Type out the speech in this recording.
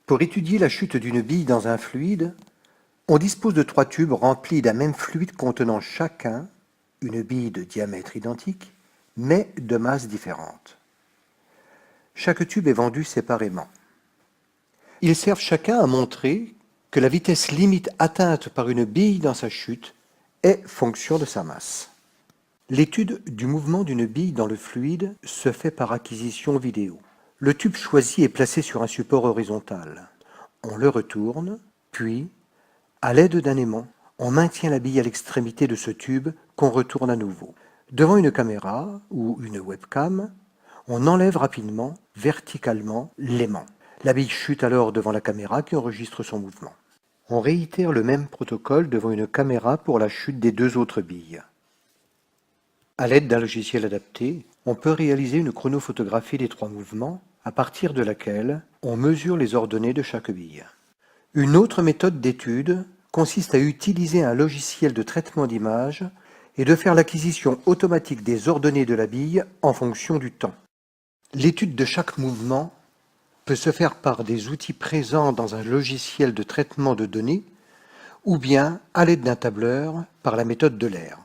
Pour étudier la chute d'une bille dans un fluide, on dispose de 3 tubes remplis d'un même fluide contenant chacun une bille de diamètre identique, mais de masse différente. Chaque tube est vendu séparément. Ils servent chacun à montrer que la vitesse limite atteinte par une bille dans sa chute est fonction de sa masse. L'étude du mouvement d'une bille dans le fluide se fait par acquisition vidéo. Le tube choisi est placé sur un support horizontal. On le retourne, puis, à l'aide d'un aimant, on maintient la bille à l'extrémité de ce tube qu'on retourne à nouveau. Devant une caméra ou une webcam, on enlève rapidement, verticalement, l'aimant. La bille chute alors devant la caméra qui enregistre son mouvement. On réitère le même protocole devant une caméra pour la chute des 2 autres billes. À l'aide d'un logiciel adapté, on peut réaliser une chronophotographie des 3 mouvements, à partir de laquelle on mesure les ordonnées de chaque bille. Une autre méthode d'étude consiste à utiliser un logiciel de traitement d'image et de faire l'acquisition automatique des ordonnées de la bille en fonction du temps. L'étude de chaque mouvement peut se faire par des outils présents dans un logiciel de traitement de données ou bien à l'aide d'un tableur par la méthode d'Euler.